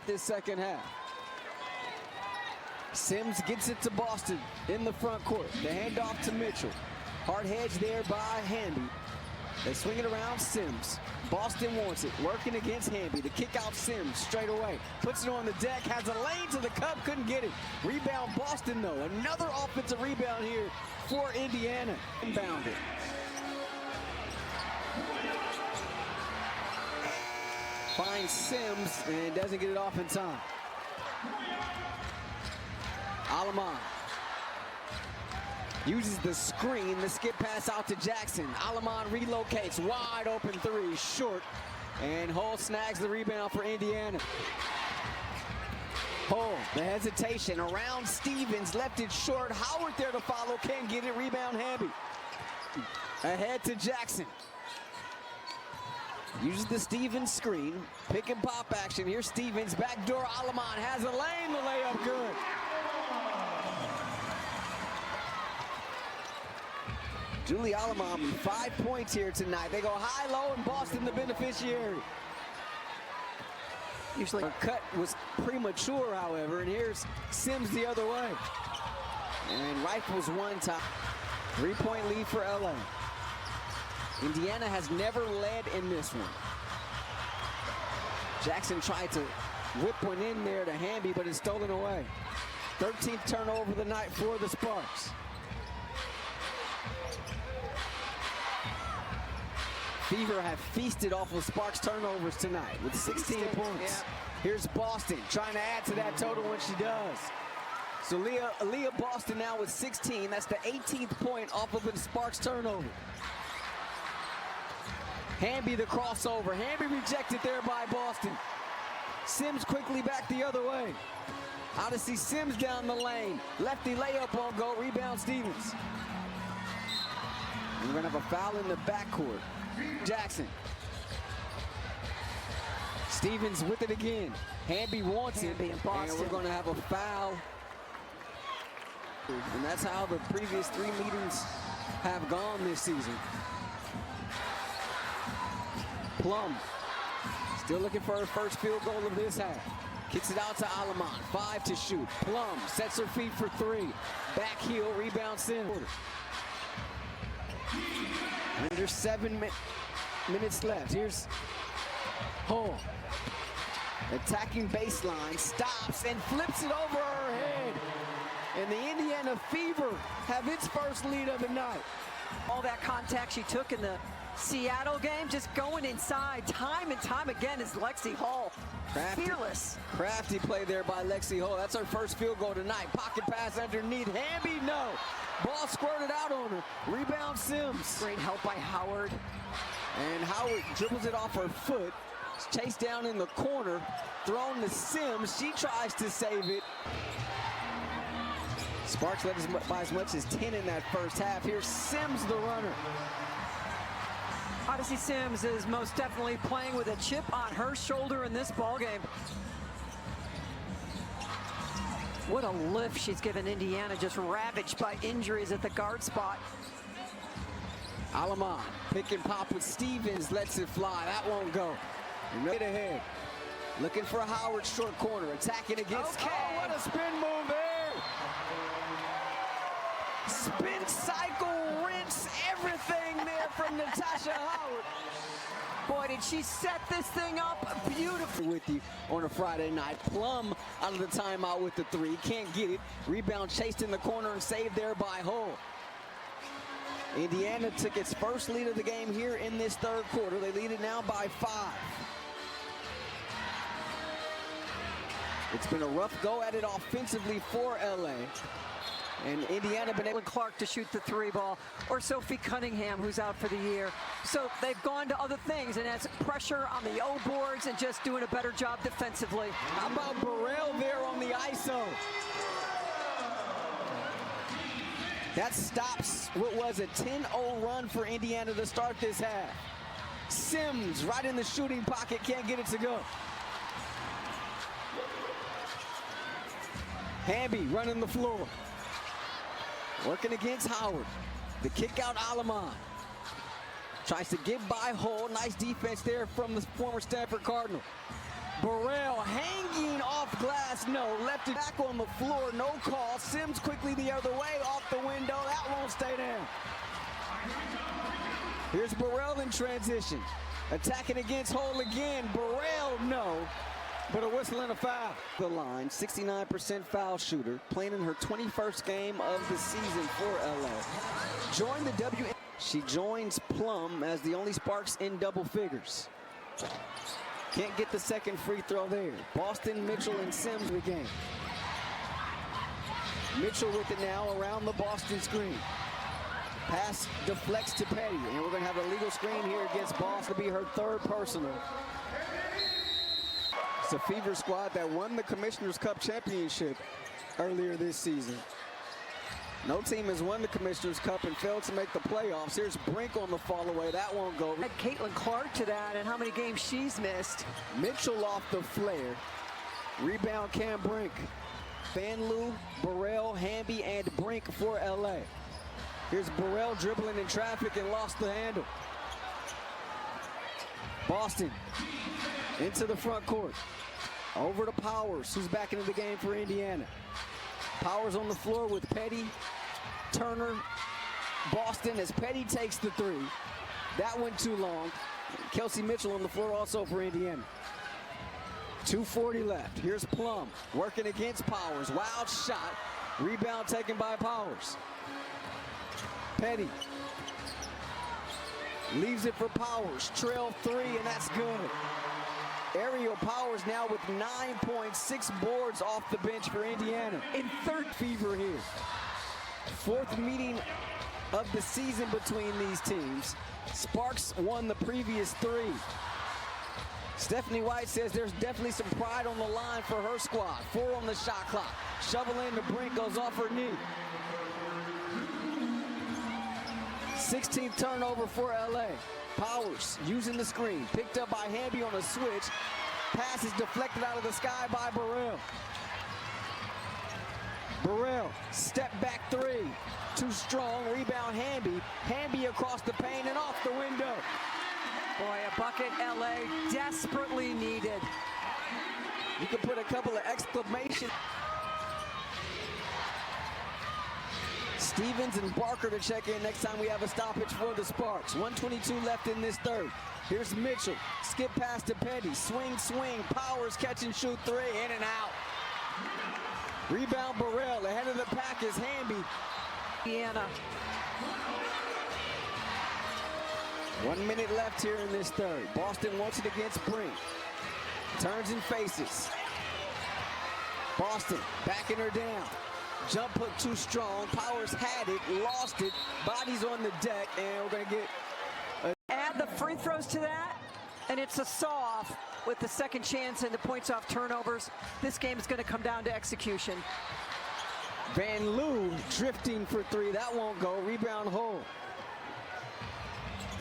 start this second half. Sims gets it to Boston in the front court. The handoff to Mitchell. Hard hedge there by Hamby. They swing it around Sims. Boston wants it, working against Hamby. The kick out Sims straight away. Puts it on the deck, has a lane to the cup, couldn't get it. Rebound Boston though. Another offensive rebound here for Indiana. Inbounded. Finds Sims and doesn't get it off in time. Alaman uses the screen, the skip pass out to Jackson. Alaman relocates, wide open three, short. And Hull snags the rebound for Indiana. Hull, the hesitation around Stevens, left it short. Howard there to follow, can't get it, rebound Hamby. Ahead to Jackson. Uses the Stevens screen, pick and pop action. Here's Stevens, backdoor Alaman has a lane, the layup good. Julie Alaman, 5 points here tonight. They go high-low and Boston the beneficiary. Usually her cut was premature, however, and here's Sims the other way. And rifles one time. 3-point lead for LA. Indiana has never led in this one. Jackson tried to whip one in there to Hamby, but it's stolen away. 13th turnover of the night for the Sparks. Fever have feasted off of Sparks turnovers tonight with 16 points. Yeah. Here's Boston trying to add to that total when she does. So Leah Boston now with 16. That's the 18th point off of a Sparks turnover. Hamby the crossover. Hamby rejected there by Boston. Sims quickly back the other way. Odyssey Sims down the lane. Lefty layup on go. Rebound Stevens. We're going to have a foul in the backcourt. Jackson. Stevens with it again. Hamby wants it, and we're going to have a foul. And that's how the previous 3 meetings have gone this season. Plum still looking for her first field goal of this half. Kicks it out to Alaman. 5 to shoot. Plum sets her feet for 3. Back heel, rebound Sims. Under 7 minutes left. Here's Hull. Attacking baseline, stops and flips it over her head. And the Indiana Fever have its first lead of the night. All that contact she took in the Seattle game, just going inside time and time again is Lexi Hull. Fearless. Crafty play there by Lexi Hull. That's her first field goal tonight. Pocket pass underneath. Hamby, no. Ball squirted out on her. Rebound Sims. Great help by Howard. And Howard dribbles it off her foot. It's chased down in the corner. Thrown to Sims. She tries to save it. Sparks led by as much as 10 in that first half. Here's Sims, the runner. Odyssey Sims is most definitely playing with a chip on her shoulder in this ballgame. What a lift she's given Indiana, just ravaged by injuries at the guard spot. Alaman, pick and pop with Stevens, lets it fly. That won't go. Right ahead. Looking for Howard, short corner, attacking against. Okay. Oh, what a spin move there. Spin cycle, rinse, everything there from Natasha Howard. Boy, did she set this thing up beautifully. With you on a Friday night. Plum out of the timeout with the 3. Can't get it. Rebound chased in the corner and saved there by Hull. Indiana took its first lead of the game here in this third quarter. They lead it now by 5. It's been a rough go at it offensively for LA. And Indiana been able. Clark to shoot the 3 ball, or Sophie Cunningham, who's out for the year. So they've gone to other things, and that's pressure on the O boards and just doing a better job defensively. How about Burrell there on the ISO? That stops what was a 10-0 run for Indiana to start this half. Sims right in the shooting pocket, can't get it to go. Hamby running the floor. Working against Howard. The kick out Alaman. Tries to get by Hull. Nice defense there from the former Stanford Cardinal. Burrell hanging no. Left it back on the floor, no call. Sims quickly the other way, off the window. That won't stay down. Here's Burrell in transition. Attacking against Hole again. Burrell, no. But a whistle and a foul. The line, 69% foul shooter, playing in her 21st game of the season for LA. Join the WNBA. She joins Plum as the only Sparks in double figures. Can't get the second free throw there. Boston, Mitchell, and Sims the game. Mitchell with it now around the Boston screen. Pass deflects to Petty, and we're going to have a legal screen here against Boston. It'll be her third personal. It's a Fever squad that won the Commissioner's Cup championship earlier this season. No team has won the Commissioner's Cup and failed to make the playoffs. Here's Brink on the fall away. That won't go. Add Caitlin Clark to that and how many games she's missed. Mitchell off the flare. Rebound Cam Brink. Van Loo, Burrell, Hamby, and Brink for LA. Here's Burrell dribbling in traffic and lost the handle. Boston into the front court. Over to Powers, who's back into the game for Indiana. Powers on the floor with Petty, Turner, Boston as Petty takes the three. That went too long. Kelsey Mitchell on the floor also for Indiana. 2:40 left. Here's Plum working against Powers. Wild shot. Rebound taken by Powers. Petty leaves it for Powers. Trail three, and that's good. Aerial Powers now with 9.6 boards off the bench for Indiana. In third Fever here. Fourth meeting of the season between these teams. Sparks won the previous three. Stephanie White says there's definitely some pride on the line for her squad. 4 on the shot clock. Shovel in the Brink, goes off her knee. 16th turnover for LA. Powers using the screen. Picked up by Hamby on a switch. Pass is deflected out of the sky by Burrell. Burrell, step back three. Too strong, rebound Hamby. Hamby across the paint and off the window. Boy, a bucket LA desperately needed. You can put a couple of exclamations. Stevens and Barker to check in next time we have a stoppage for the Sparks. 1:22 left in this third. Here's Mitchell. Skip pass to Petty. Swing, swing. Powers catch and shoot three. In and out. Rebound Burrell. Ahead of the pack is Hamby. Indiana. 1 minute left here in this third. Boston wants it against Brink. Turns and faces. Boston backing her down. Jump hook too strong. Powers had it, lost it. Bodies on the deck, and we're going to get Add the free throws to that, and it's a saw-off with the second chance and the points off turnovers. This game is going to come down to execution. Van Loo drifting for three. That won't go. Rebound Hole.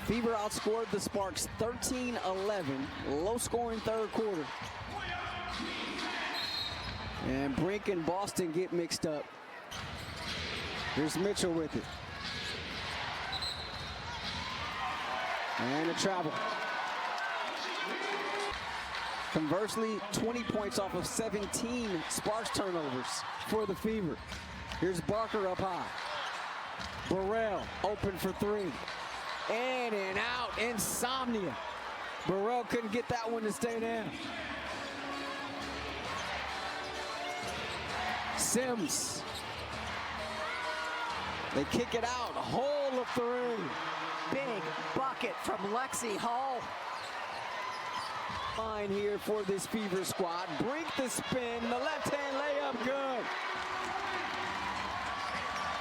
Fever outscored the Sparks 13-11. Low-scoring third quarter. And Brink and Boston get mixed up. Here's Mitchell with it. And a travel. Conversely, 20 points off of 17 Sparks turnovers for the Fever. Here's Barker up high. Burrell open for three. In and out, insomnia. Burrell couldn't get that one to stay down. Sims. They kick it out. Hole of three. Big bucket from Lexi Hall. Line here for this Fever squad. Brink the spin. The left-hand layup good.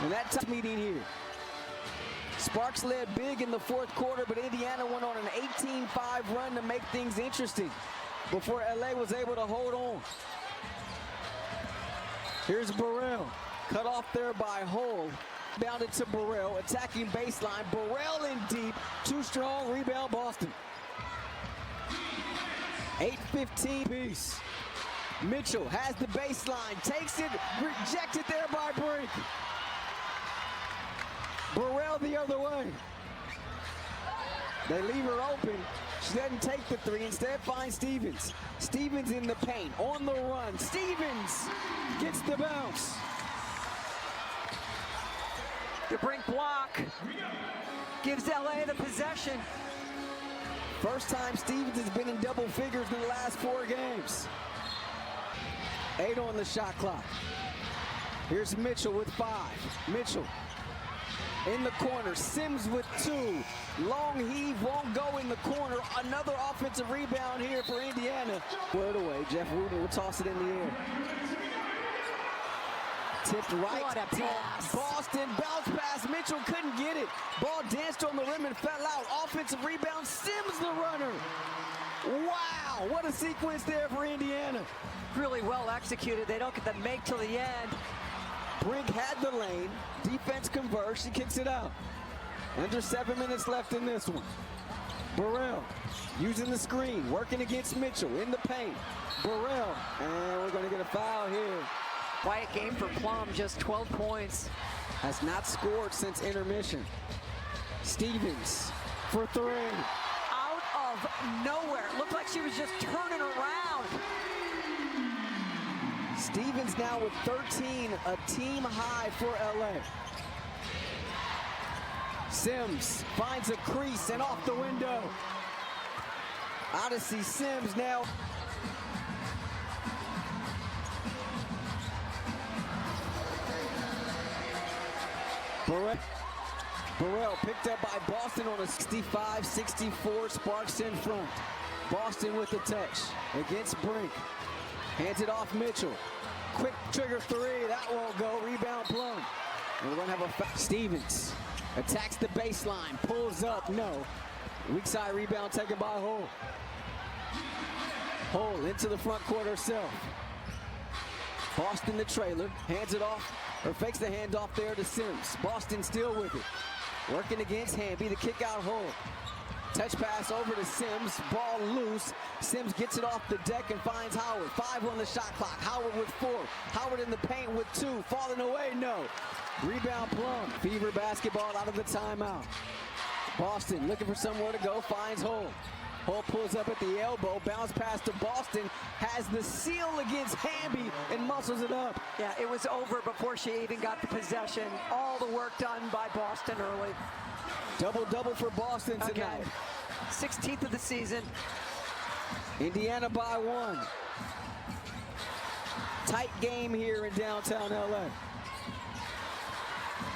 And that top meeting here. Sparks led big in the fourth quarter, but Indiana went on an 18-5 run to make things interesting before LA was able to hold on. Here's Burrell, cut off there by Hole. Bounded to Burrell, attacking baseline. Burrell in deep, too strong, rebound Boston. 8:15 piece. Mitchell has the baseline, takes it, rejected there by Brink. Burrell the other way. They leave her open. She doesn't take the three. Instead finds Stevens. Stevens in the paint, on the run. Stevens gets the bounce. The Brink block gives LA the possession. First time Stevens has been in double figures in the last 4 games. 8 on the shot clock. Here's Mitchell with 5. Mitchell in the corner. Sims with 2. Long heave won't go in the corner. Another offensive rebound here for Indiana. Word away. Jeff Wooten will toss it in the air. Tipped right. What a pass. Boston bounce pass. Mitchell couldn't get it. Ball danced on the rim and fell out. Offensive rebound. Sims the runner. Wow, what a sequence there for Indiana. Really well executed. They don't get the make till the end. Brink had the lane. Defense converts. She kicks it out. Under 7 minutes left in this one. Burrell using the screen, working against Mitchell in the paint. Burrell, and we're going to get a foul here. Quiet game for Plum, just 12 points. Has not scored since intermission. Stevens for 3. Out of nowhere. It looked like she was just turning around. Stevens now with 13, a team high for LA. Sims finds a crease and off the window. Odyssey Sims now. Burrell picked up by Boston on a 65-64. Sparks in front. Boston with the touch against Brink. Hands it off Mitchell. Quick trigger 3. That won't go. Rebound Plum. And we're going to have a foul. Stevens attacks the baseline. Pulls up. No. Weak side rebound taken by Hull. Hull into the front court herself. Boston the trailer. Hands it off. Or fakes the handoff there to Sims. Boston still with it. Working against Hamby. The kick out Hull. Touch pass over to Sims. Ball loose. Sims gets it off the deck and finds Howard. 5 on the shot clock. Howard with 4. Howard in the paint with 2. Falling away, no. Rebound Plum. Fever basketball out of the timeout. Boston looking for somewhere to go. Finds Hull. Hull pulls up at the elbow. Bounce pass to Boston. Has the seal against Hamby and muscles it up. Yeah, it was over before she even got the possession. All the work done by Boston early. Double-double for Boston tonight. Again, 16th of the season. Indiana by 1. Tight game here in downtown LA.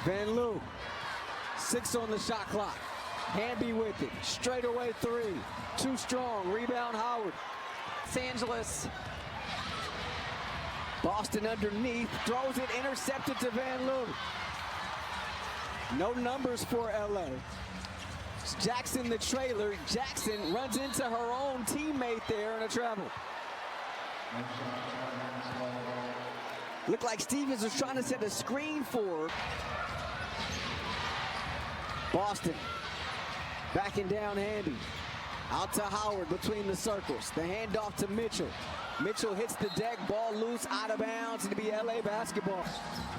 Van Loo, 6 on the shot clock. Hamby with it. Straight away 3. Too strong. Rebound Howard. Los Angeles. Boston underneath. Throws it. Intercepted to Van Loo. No numbers for LA. Jackson the trailer. Jackson runs into her own teammate there in a travel. Looked like Stevens was trying to set a screen for her. Boston backing down Hamby. Out to Howard between the circles. The handoff to Mitchell. Mitchell hits the deck. Ball loose, out of bounds. It'll be LA basketball.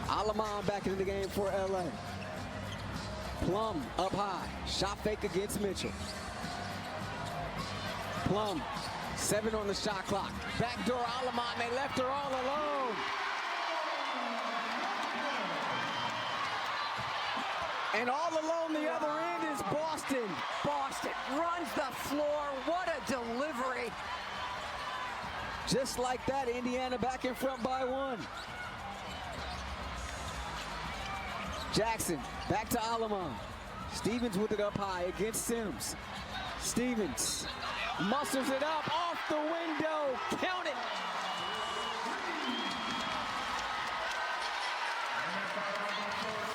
Alamon back into the game for LA. Plum up high. Shot fake against Mitchell. Plum, 7 on the shot clock. Backdoor Alamon. They left her all alone. And all alone the other end is Boston. Boston runs the floor. What a delivery. Just like that, Indiana back in front by 1. Jackson back to Alamon. Stevens with it up high against Sims. Stevens muscles it up off the window. Count it.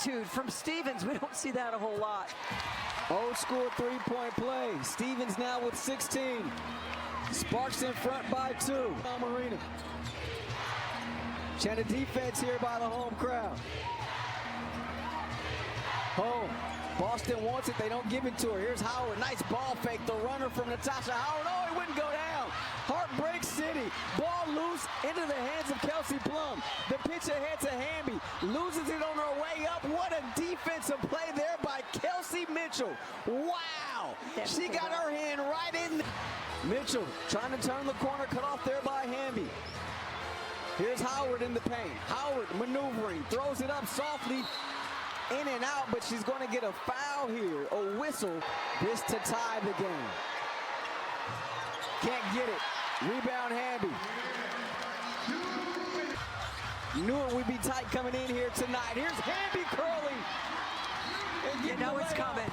Dude, from Stevens, we don't see that a whole lot. Old school 3-point play. Stevens now with 16. Sparks in front by 2. Marina. Chant defense here by the home crowd. Home. Boston wants it. They don't give it to her. Here's Howard. Nice ball fake. The runner from Natasha Howard. Oh, it wouldn't go down. Heartbreak City. Ball loose into the hands of Kelsey Plum. The pitch ahead to Hamby. Loses it on her way up. What a defensive play there by Kelsey Mitchell. Wow. She got her hand right in. Mitchell trying to turn the corner, cut off there by Hamby. Here's Howard in the paint. Howard maneuvering, throws it up softly, in and out, but she's going to get a foul here, a whistle, this to tie the game. Can't get it. Rebound Hamby. Knew it would be tight coming in here tonight. Here's Hamby curling. You know it's coming,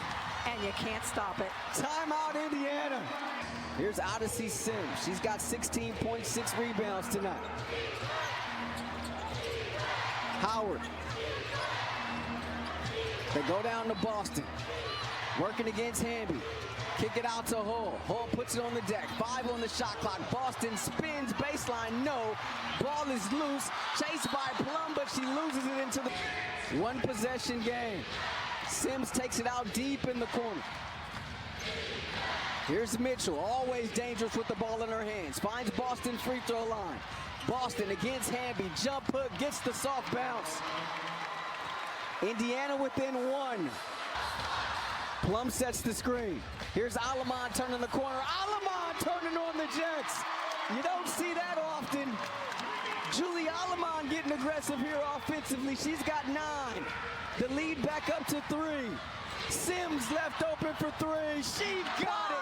and you can't stop it. Timeout, Indiana. Here's Odyssey Sims. She's got 16.6 rebounds tonight. Howard. They go down to Boston. Working against Hamby. Kick it out to Hull. Hull puts it on the deck. 5 on the shot clock. Boston spins baseline. No. Ball is loose. Chased by Plum, but she loses it into the one possession game. Sims takes it out deep in the corner. Here's Mitchell, always dangerous with the ball in her hands. Finds Boston free throw line. Boston against Hamby. Jump hook, gets the soft bounce. Indiana within 1. Plum sets the screen. Here's Alamon turning the corner. Alamon turning on the Jets. You don't see that often. Julie Alamon getting aggressive here offensively. She's got 9. The lead back up to 3. Sims left open for 3. She got it.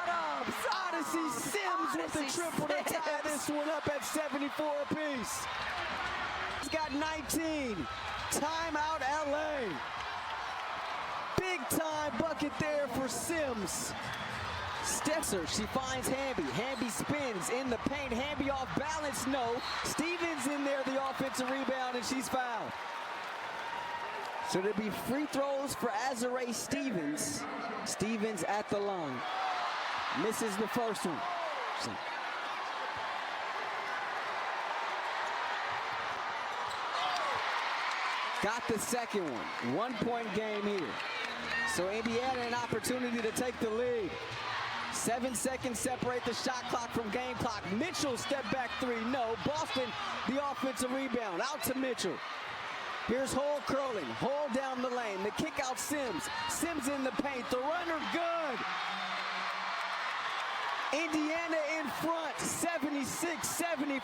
Odyssey Sims with the triple to tie this one up at 74 apiece. He's got 19. Timeout LA. Big time bucket there for Sims. Stetzer, she finds Hamby. Hamby spins in the paint. Hamby off balance, no. Stevens in there, the offensive rebound, and she's fouled. So there'll be free throws for Azurá Stevens. Stevens at the line. Misses the first one. Got the second one. 1-point game here. So Indiana an opportunity to take the lead. 7 seconds separate the shot clock from game clock. Mitchell step back 3. No. Boston the offensive rebound. Out to Mitchell. Here's Hull curling. Hull down the lane. The kick out Sims. Sims in the paint. The runner good. Indiana in front. 76-75.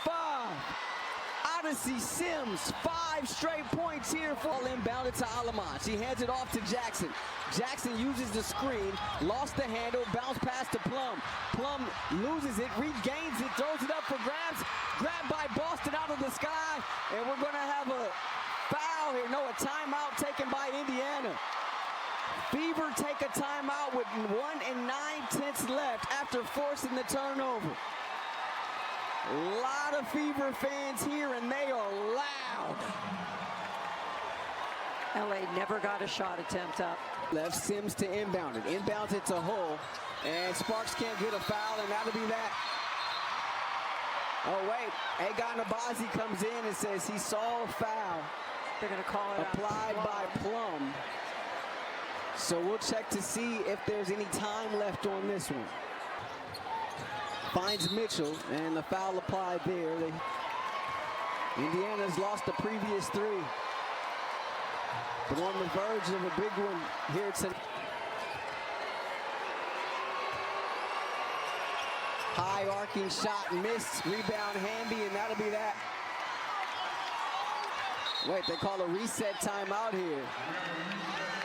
Odyssey Sims. 5 straight points here for inbounded to Alamon. She hands it off to Jackson. Jackson uses the screen. Lost the handle. Bounce pass to Plum. Plum loses it. Regains it. Throws it up for grabs. Grabbed by Boston out of the sky. And we're going to have a foul here. No, a timeout taken by Indiana. Fever take a timeout with 1 9/10 left after forcing the turnover. A lot of Fever fans here, and they are loud. LA never got a shot attempt up. Left Sims to inbound it. Inbounds it to Hull, and Sparks can't get a foul, and that'll be that. Oh, wait. Agon Abazi comes in and says he saw a foul. They're going to call it applied by Plum. So we'll check to see if there's any time left on this one. Finds Mitchell, and the foul applied there. Indiana's lost the previous 3. But on the verge of a big one here tonight. High arcing shot missed. Rebound Hamby, and that'll be that. Wait, they call a reset timeout here.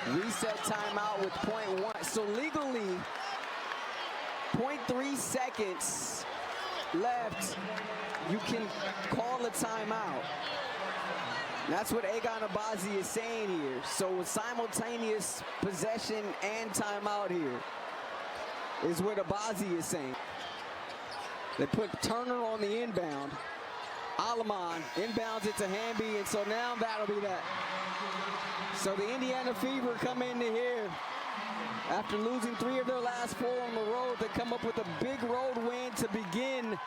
Reset timeout with 0.1. So legally, 0.3 seconds left. You can call a timeout. That's what Agon Abazi is saying here. So with simultaneous possession and timeout here is what Abazi is saying. They put Turner on the inbound. Alamon inbounds it to Hamby, and so now that'll be that. So the Indiana Fever come into here after losing 3 of their last 4 on the road. They come up with a big road win to begin